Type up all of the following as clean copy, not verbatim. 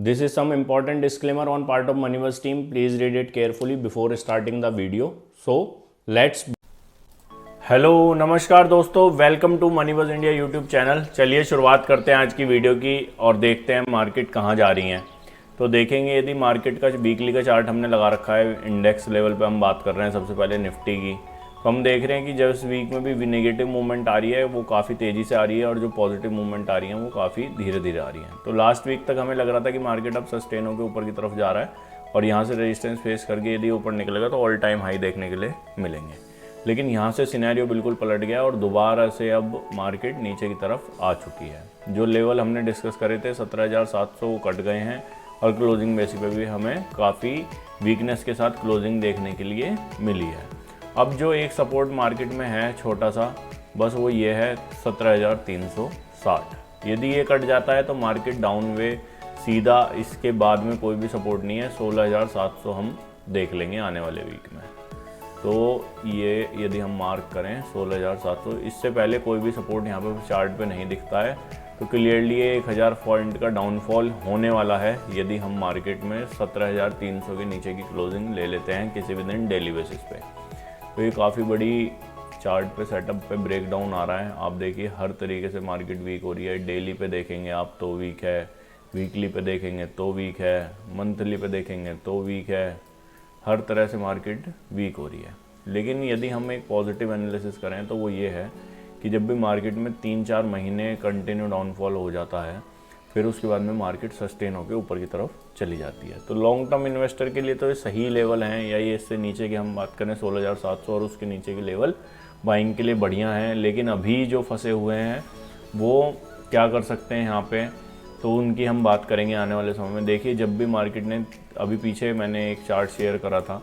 This is some important disclaimer on part of Moneyverse team. Please read it carefully before starting the video. So let's hello नमस्कार दोस्तों, welcome to Moneyverse India YouTube channel. चलिए शुरुआत करते हैं आज की video की और देखते हैं मार्केट कहाँ जा रही है। तो देखेंगे यदि मार्केट का वीकली का चार्ट हमने लगा रखा है, इंडेक्स लेवल पे हम बात कर रहे हैं सबसे पहले निफ्टी की। तो हम देख रहे हैं कि जब इस वीक में भी नेगेटिव मूवमेंट आ रही है वो काफ़ी तेज़ी से आ रही है और जो पॉजिटिव मूवमेंट आ रही है वो काफ़ी धीरे धीरे आ रही है। तो लास्ट वीक तक हमें लग रहा था कि मार्केट अब सस्टेन होकर ऊपर की तरफ जा रहा है और यहाँ से रेजिस्टेंस फेस करके यदि ऊपर निकलेगा तो ऑल टाइम हाई देखने के लिए मिलेंगे। लेकिन यहाँ से सिनेरियो बिल्कुल पलट गया और दोबारा से अब मार्केट नीचे की तरफ आ चुकी है। जो लेवल हमने डिस्कस करे थे 17,700 वो कट गए हैं और क्लोजिंग बेसिस पे भी हमें काफ़ी वीकनेस के साथ क्लोजिंग देखने के लिए मिली है। अब जो एक सपोर्ट मार्केट में है छोटा सा, बस वो ये है 17,360। यदि ये कट जाता है तो मार्केट डाउन वे सीधा, इसके बाद में कोई भी सपोर्ट नहीं है। 16,700 हम देख लेंगे आने वाले वीक में। तो ये यदि हम मार्क करें 16,700, इससे पहले कोई भी सपोर्ट यहाँ पे चार्ट पे नहीं दिखता है। तो क्लियरली ये 1,000 पॉइंट का डाउनफॉल होने वाला है यदि हम मार्केट में 17,300 के नीचे की क्लोजिंग ले लेते हैं किसी भी दिन डेली बेसिस पे। तो ये काफ़ी बड़ी चार्ट पे सेटअप पे ब्रेकडाउन आ रहा है। आप देखिए हर तरीके से मार्केट वीक हो रही है। डेली पे देखेंगे आप तो वीक है, वीकली पे देखेंगे तो वीक है, मंथली पे देखेंगे तो वीक है। हर तरह से मार्केट वीक हो रही है। लेकिन यदि हम एक पॉजिटिव एनालिसिस करें तो वो ये है कि जब भी मार्केट में 3-4 महीने कंटिन्यू डाउनफॉल हो जाता है फिर उसके बाद में मार्केट सस्टेन होकर ऊपर की तरफ चली जाती है। तो लॉन्ग टर्म इन्वेस्टर के लिए तो ये सही लेवल हैं, या ये इससे नीचे की हम बात करें 16,700 और उसके नीचे के लेवल बाइंग के लिए बढ़िया हैं। लेकिन अभी जो फंसे हुए हैं वो क्या कर सकते हैं यहाँ पे, तो उनकी हम बात करेंगे आने वाले समय में। देखिए जब भी मार्केट ने, अभी पीछे मैंने एक चार्ट शेयर करा था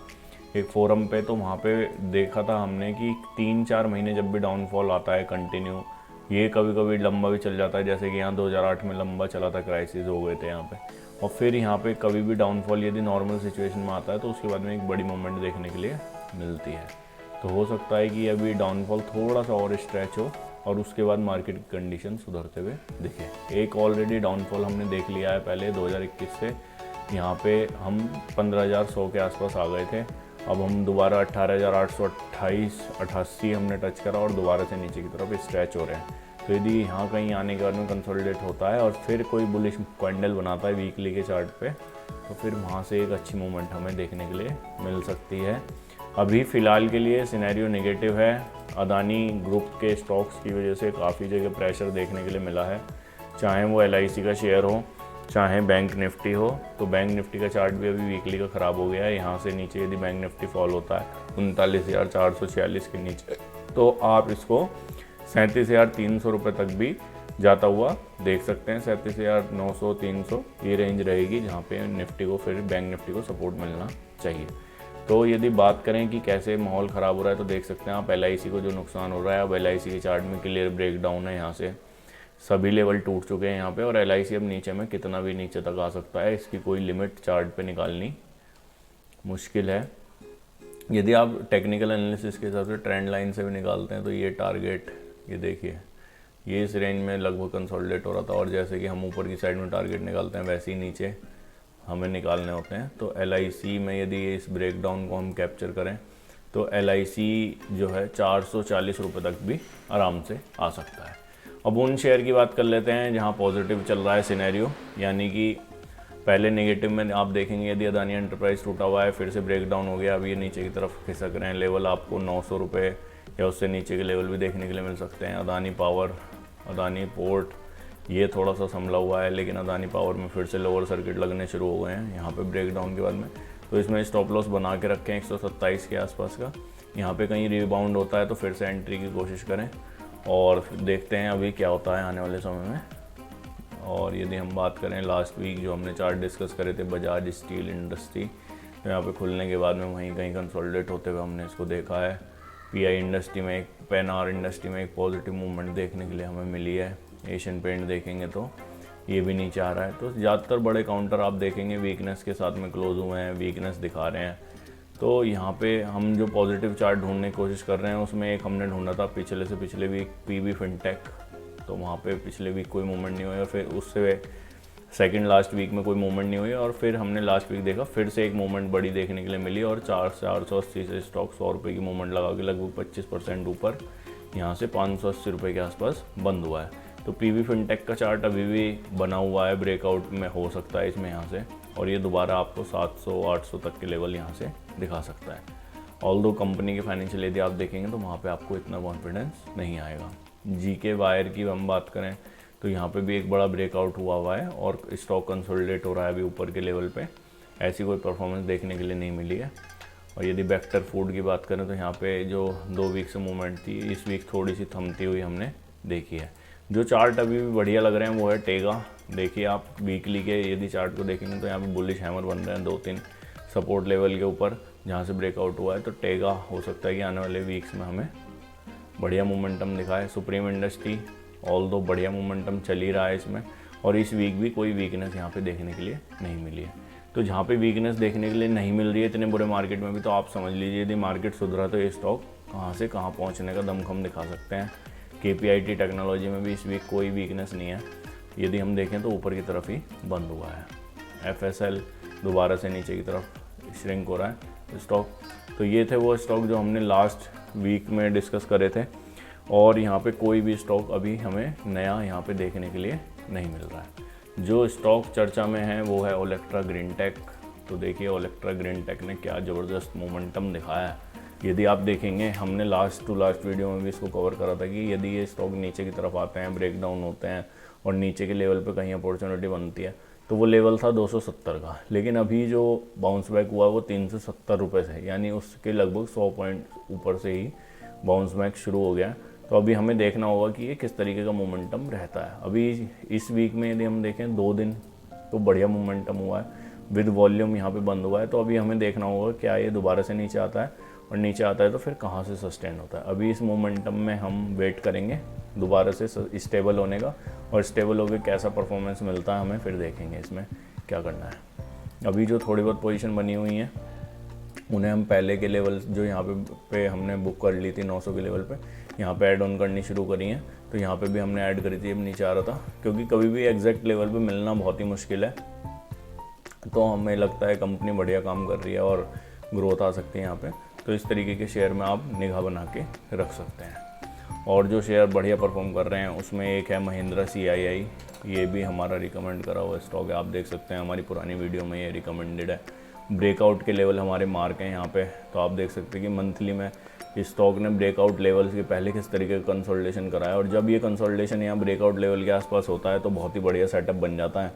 एक फोरम पे, तो वहाँ पे देखा था हमने कि 3-4 महीने जब भी डाउनफॉल आता है कंटिन्यू, ये कभी कभी लंबा भी चल जाता है। जैसे कि यहाँ 2008 में लंबा चला था, क्राइसिस हो गए थे यहाँ पे। और फिर यहाँ पे कभी भी डाउनफॉल यदि नॉर्मल सिचुएशन में आता है तो उसके बाद में एक बड़ी मूवमेंट देखने के लिए मिलती है। तो हो सकता है कि अभी डाउनफॉल थोड़ा सा और स्ट्रेच हो और उसके बाद मार्केट की कंडीशन सुधरते हुए दिखे। एक ऑलरेडी डाउनफॉल हमने देख लिया है पहले 2021 से। यहाँ पे हम 15,100 के आसपास आ गए थे। अब हम दोबारा 18,828-88 हमने टच करा और दोबारा से नीचे की तरफ स्ट्रेच हो रहे हैं। तो यदि यहाँ कहीं आने के बाद में कंसोलिडेट होता है और फिर कोई बुलिश कैंडल बनाता है वीकली के चार्ट पे, तो फिर वहाँ से एक अच्छी मूवमेंट हमें देखने के लिए मिल सकती है। अभी फ़िलहाल के लिए सिनेरियो नेगेटिव है। अदानी ग्रुप के स्टॉक्स की वजह से काफ़ी जगह प्रेशर देखने के लिए मिला है, चाहे वो LIC का शेयर हो चाहे बैंक निफ्टी हो। तो बैंक निफ्टी का चार्ट भी अभी वीकली का ख़राब हो गया है। यहाँ से नीचे यदि बैंक निफ्टी फॉल होता है 39,446 के नीचे, तो आप इसको 37,300 रुपये तक भी जाता हुआ देख सकते हैं। 37,900 300 ये रेंज रहेगी जहाँ पे निफ्टी को, फिर बैंक निफ्टी को सपोर्ट मिलना चाहिए। तो यदि बात करें कि कैसे माहौल ख़राब हो रहा है तो देख सकते हैं आप LIC को जो नुकसान हो रहा है। अब LIC के चार्ट में क्लियर ब्रेकडाउन है, यहाँ से सभी लेवल टूट चुके हैं यहाँ पे। और LIC अब नीचे में कितना भी नीचे तक आ सकता है, इसकी कोई लिमिट चार्ट पे निकालनी मुश्किल है। यदि आप टेक्निकल एनालिसिस के हिसाब से ट्रेंड लाइन से भी निकालते हैं तो ये टारगेट, ये देखिए ये इस रेंज में लगभग कंसोलिडेट हो रहा था। और जैसे कि हम ऊपर की साइड में टारगेट निकालते हैं वैसे ही नीचे हमें निकालने होते हैं। तो LIC में यदि इस ब्रेकडाउन को हम कैप्चर करें तो LIC जो है 440 रुपये तक भी आराम से आ सकता है। अब उन शेयर की बात कर लेते हैं जहां पॉजिटिव चल रहा है सिनेरियो, यानी कि पहले नेगेटिव में आप देखेंगे यदि अदानी एंटरप्राइज टूटा हुआ है, फिर से ब्रेकडाउन हो गया, अब ये नीचे की तरफ खिसक रहे हैं। लेवल आपको 900 रुपये या उससे नीचे के लेवल भी देखने के लिए मिल सकते हैं। अदानी पावर, अदानी पोर्ट, ये थोड़ा सा संभला हुआ है, लेकिन अदानी पावर में फिर से लोअर सर्किट लगने शुरू हो गए हैं यहाँ पे ब्रेकडाउन के बाद में। तो इसमें स्टॉप लॉस बना के रखें 127 के आसपास का। यहाँ पे कहीं रिबाउंड होता है तो फिर से एंट्री की कोशिश करें और देखते हैं अभी क्या होता है आने वाले समय में। और यदि हम बात करें लास्ट वीक जो हमने चार्ट डिस्कस करे थे बजाज स्टील इंडस्ट्री, तो यहाँ पे खुलने के बाद में वहीं कहीं कंसोलिडेट होते हुए हमने इसको देखा है। PI इंडस्ट्री में, पेनार इंडस्ट्री में एक पॉजिटिव मूवमेंट देखने के लिए हमें मिली है। एशियन पेंट देखेंगे तो ये भी नीचे आ रहा है। तो ज़्यादातर बड़े काउंटर आप देखेंगे वीकनेस के साथ में क्लोज हुए हैं, वीकनेस दिखा रहे हैं। तो यहाँ पे हम जो पॉजिटिव चार्ट ढूंढने की कोशिश कर रहे हैं उसमें एक हमने ढूंढा था पिछले से पिछले वीक PB फिनटेक, तो वहाँ पे पिछले वीक कोई मूवमेंट नहीं हुआ। फिर उससे सेकंड लास्ट वीक में कोई मूवमेंट नहीं हुई और फिर हमने लास्ट वीक देखा, फिर से एक मूवमेंट बड़ी देखने के लिए मिली और 480 से स्टॉक 100 रुपये की मूवमेंट लगा के लगभग 25% ऊपर यहाँ से 580 रुपये के आसपास बंद हुआ है। तो पीवी फिनटेक का चार्ट अभी भी बना हुआ है, ब्रेकआउट में हो सकता है इसमें यहाँ से, और ये दोबारा आपको 700-800 तक के लेवल यहाँ से दिखा सकता है। ऑल्दो कंपनी के फाइनेंशियल यदि आप देखेंगे तो वहाँ पे आपको इतना कॉन्फिडेंस नहीं आएगा। जीके वायर की हम बात करें तो यहाँ पे भी एक बड़ा ब्रेकआउट हुआ है और स्टॉक कंसोलिडेट हो रहा है अभी ऊपर के लेवल पे, ऐसी कोई परफॉर्मेंस देखने के लिए नहीं मिली है। और यदि वेक्टर फूड की बात करें तो यहाँ पे जो 2 वीक से मूवमेंट थी, इस वीक थोड़ी सी थमती हुई हमने देखी है। जो चार्ट अभी भी बढ़िया लग रहे हैं वो है टेगा। देखिए आप वीकली के यदि चार्ट को देखेंगे तो यहाँ पे बुलिश हैमर बन रहे हैं 2-3 सपोर्ट लेवल के ऊपर जहाँ से ब्रेकआउट हुआ है। तो टेगा हो सकता है कि आने वाले वीक्स में हमें बढ़िया मोमेंटम दिखाए। सुप्रीम इंडस्ट्री ऑल्दो बढ़िया मोमेंटम चल ही रहा है इसमें, और इस वीक भी कोई वीकनेस यहाँ पे देखने के लिए नहीं मिली है। तो जहाँ पे वीकनेस देखने के लिए नहीं मिल रही है इतने बुरे मार्केट में भी, तो आप समझ लीजिए यदि मार्केट सुधरा तो ये स्टॉक कहाँ से कहाँ पहुँचने का दमखम दिखा सकते हैं। KPIT टेक्नोलॉजी में भी इस वीक कोई वीकनेस नहीं है, यदि हम देखें तो ऊपर की तरफ ही बंद हुआ है। FSL दोबारा से नीचे की तरफ श्रिंक हो रहा है स्टॉक। तो ये थे वो स्टॉक जो हमने लास्ट वीक में डिस्कस करे थे, और यहाँ पे कोई भी स्टॉक अभी हमें नया यहाँ पे देखने के लिए नहीं मिल रहा है। जो स्टॉक चर्चा में है वो है ओलेक्ट्रा ग्रीन टेक। तो देखिए ओलेक्ट्रा ग्रीन टेक ने क्या ज़बरदस्त मोमेंटम दिखाया है। यदि आप देखेंगे हमने लास्ट वीडियो में भी इसको कवर करा था कि यदि ये स्टॉक नीचे की तरफ आते हैं, ब्रेक डाउन होते हैं और नीचे के लेवल पे कहीं अपॉर्चुनिटी बनती है, तो वो लेवल था 270 का, लेकिन अभी जो बाउंस बैक हुआ वो 370 रुपये से, यानी उसके लगभग 100 पॉइंट ऊपर से ही बाउंस बैक शुरू हो गया। तो अभी हमें देखना होगा कि ये किस तरीके का मोमेंटम रहता है। अभी इस वीक में यदि हम देखें 2 दिन तो बढ़िया मोमेंटम हुआ है, विद वॉल्यूम यहाँ पे बंद हुआ है। तो अभी हमें देखना होगा क्या ये दोबारा से नीचे आता है, और नीचे आता है तो फिर कहाँ से सस्टेन होता है। अभी इस मोमेंटम में हम वेट करेंगे दोबारा से स्टेबल होने का, और स्टेबल होकर कैसा परफॉर्मेंस मिलता है हमें फिर देखेंगे इसमें क्या करना है। अभी जो थोड़ी बहुत पोजीशन बनी हुई हैं उन्हें हम पहले के लेवल जो यहाँ पे हमने बुक कर ली थी 900 के लेवल पे, यहाँ पे ऐड ऑन करनी शुरू करी है। तो यहाँ पे भी हमने ऐड करी थी, अब नीचे आ रहा था, क्योंकि कभी भी एग्जैक्ट लेवल पे मिलना बहुत ही मुश्किल है। तो हमें लगता है कंपनी बढ़िया काम कर रही है और ग्रोथ आ सकती है यहाँ पे। तो इस तरीके के शेयर में आप निगाह बना के रख सकते हैं। और जो शेयर बढ़िया परफॉर्म कर रहे हैं उसमें एक है महिंद्रा CII। ये भी हमारा रिकमेंड करा हुआ स्टॉक है, आप देख सकते हैं हमारी पुरानी वीडियो में ये रिकमेंडेड है। ब्रेकआउट के लेवल हमारे मार्क हैं यहाँ पे, तो आप देख सकते हैं कि मंथली में इस स्टॉक ने ब्रेकआउट लेवल्स के पहले किस तरीके का कंसोलिडेशन कराया, और जब ये कंसोलिडेशन यहाँ ब्रेकआउट लेवल के आसपास होता है तो बहुत ही बढ़िया सेटअप बन जाता है।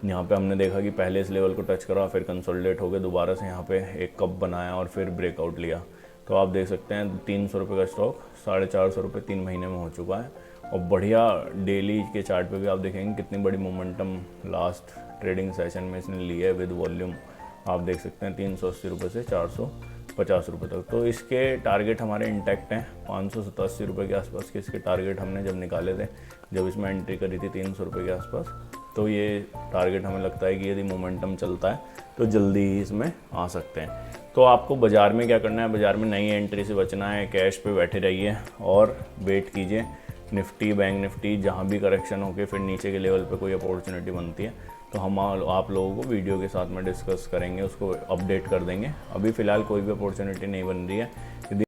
यहाँ पे हमने देखा कि पहले इस लेवल को टच करा, फिर कंसोलिडेट हो गए, दोबारा से यहाँ पे एक कप बनाया और फिर ब्रेकआउट लिया। तो आप देख सकते हैं 300 रुपये का स्टॉक 450 रुपये 3 महीने में हो चुका है, और बढ़िया डेली के चार्ट पे भी आप देखेंगे कितनी बड़ी मोमेंटम लास्ट ट्रेडिंग सेशन में इसने ली है विद वॉल्यूम। आप देख सकते हैं 380 रुपये से 450 रुपये तक। तो इसके टारगेट हमारे इंटैक्ट हैं। 587 रुपये के आसपास के इसके टारगेट हमने जब निकाले थे, जब इसमें एंट्री करी थी 300 रुपये के आसपास, तो ये टारगेट हमें लगता है कि यदि मोमेंटम चलता है तो जल्दी ही इसमें आ सकते हैं। तो आपको बाज़ार में क्या करना है, बाज़ार में नई एंट्री से बचना है, कैश पे बैठे रहिए और वेट कीजिए। निफ्टी, बैंक निफ्टी जहाँ भी करेक्शन होके फिर नीचे के लेवल पे कोई अपॉर्चुनिटी बनती है तो हम आप लोगों को वीडियो के साथ में डिस्कस करेंगे, उसको अपडेट कर देंगे। अभी फ़िलहाल कोई भी अपॉर्चुनिटी नहीं बन रही है। यदि